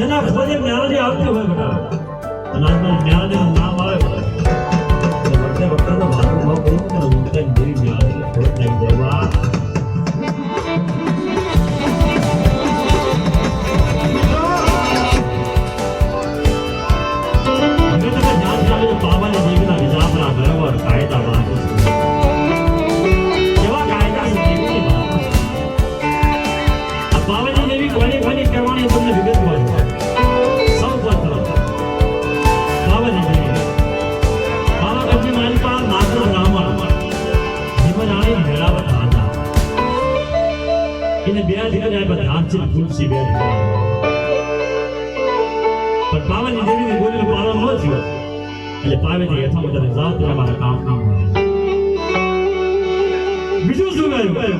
જેના ખોજે મ્યાલડી આવતી હોય બેટા અને આજના મ્યાલડીનું નામ આવે એટલે વખતે વખતે તો મારું ભાવ કહ્યું કે ઉલટાઈ દેવી મ્યાલડી ખોજ નહીં દેવા तुलसी बेन पर पावन देवी ने बोली पालन हो थयो એટલે પાવેથી હેઠા બધા જાવ તો અમારા કામ કામ બીજું શું કર્યું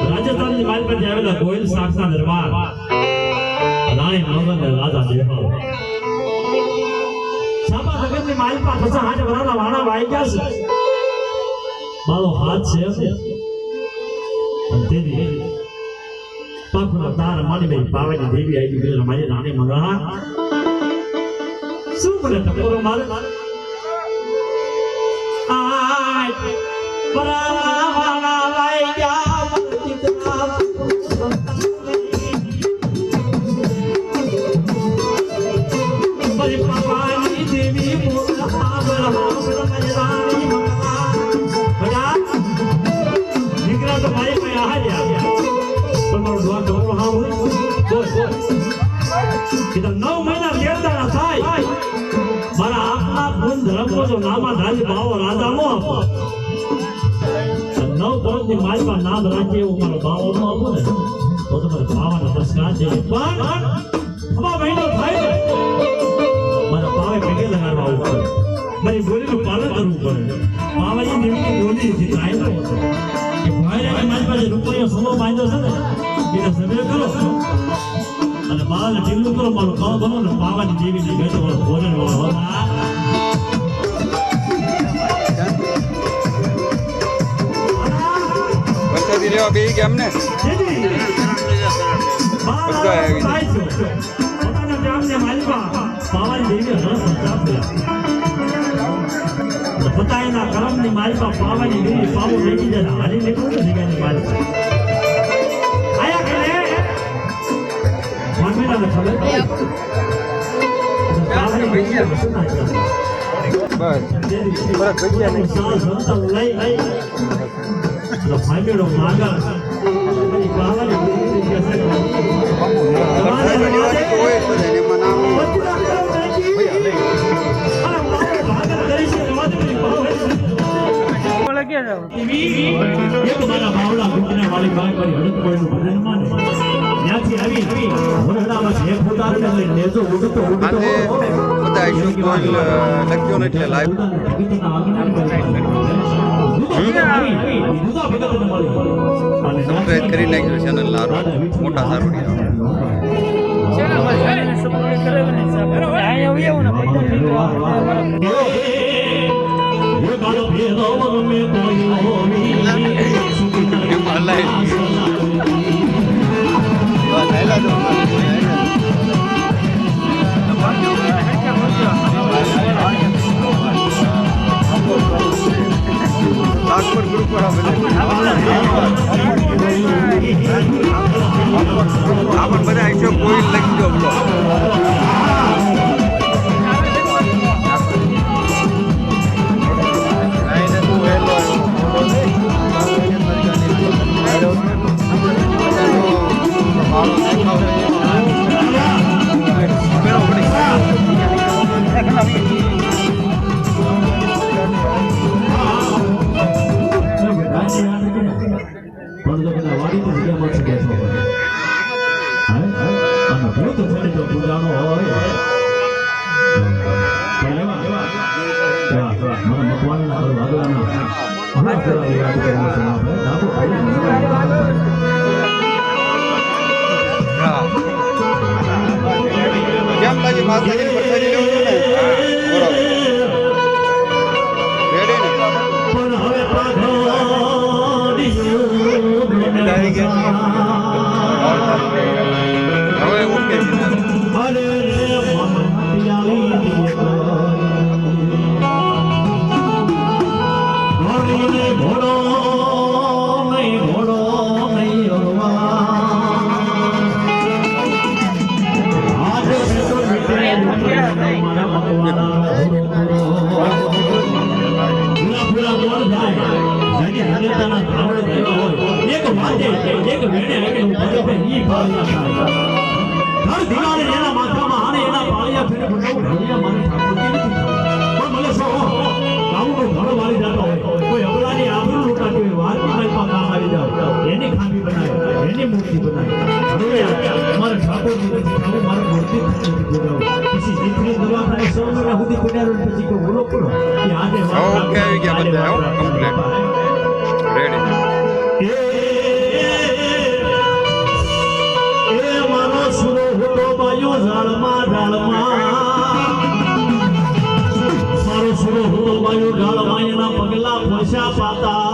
રાજસ્થાનની માલ પર આવેલા ગોયલ સાક્ષના દરબાર રાણી નવરંગ રાજા દેવા સાબા જગતની માલ પર ફસા હાથ વરાના વાણા વાઈ ગયા છે મારો હાથ છે અંતેની પાખના તાર માની મેં પાવાની દેવી આવી ગઈ મારી રાણી મંગળા શું બોલે ટકોરો મારે આય પરાવાના લઈ ગયા ચિતના બરી પાવાની દેવી મોલા બરહા મારી રાણી મંગળા બડા દીકરા તો મારી પાસે આ ગયા તમારો દ્વાર ઢોકળો હા હોય બોલ કીધા 9 મહિના લેરદાણા થાય મારા આપના ગુણ ધર્મો જો નામા ધારી બાવો રાજા નો આપો 9 વર્ષની માલમાં નામ રાખે એવું મારો બાવો નો આપો ને તો તમારે બાવાના નમસ્કાર છે પણ હવા મહિનો થાય મારા બાવે પગે લગાડવા આવવું પડે મારી બોલીનું પાલન કરવું પડે બાવાજી દેવીની બોલી હતી થાય કે ભાઈ મારી પાસે રૂપિયો સમો બાંધ્યો છે ને એને સભ્ય કરો અને બાળને ઢીલું કરો મારું કામ બનો ને બાવાની દેવીની ગેટો વાળો ભોજન વાળો વરસાદી લેવા બે કેમ ને પતાયના કરમની માલિકા પાવાની દેવી પાવો વેચી જાય હારી નીકળું ને જગ્યાની માલિકા મારા બાવલા ઘૂંટના વાળી બાઈ કરી હડક કોઈનું ભજન માને ત્યાંથી આવી વરડામાં જે ફોટા લઈને નેજો ઉડતો આજે બધા અશોક ગોયલ લખ્યો ને એટલે લાઈવ સબસ્ક્રાઇબ કરી નાખજો ચેનલ ના મોટા नागपुर ग्रुप पर अपन બધા એકસો કોઈ લખી દો બ્લો કેમ લાગે માતાજી પ્રસાદી લેવું છે ને બરોબર રેડી ને હવે ઓકે છે વેણે આવીને ઊભા છે ઈ પાળિયા થાય ઘર દિવાળે એના માથામાં આને એના પાળિયા ફેરે બનાવું ઢળિયા મારે ઠાકોરજી નથી થવું પણ મને શું ગામનો ઘર વાળી જતો હોય કોઈ અબલાની આબરૂ લૂંટાતી હોય વારની માલમાં કામ આવી જાવ એની ખામી બનાવે એની મૂર્તિ બનાવે હવે અમારે ઠાકોરજી નથી થવું મારે મૂર્તિ નથી જોડાવું પછી દીકરી દવાખાને 100 મહિના સુધી પડ્યા રહે પછી કોઈ બોલો કરો કે આજે ઓકે આવી ગયા બધા હો કમ્પ્લીટ રેડી એ મારો સુરો હોતો બાયો ઝાડમાં મારો સુરો હોતો બાયો ઝાડમાં એના પગલા પોસા પાતા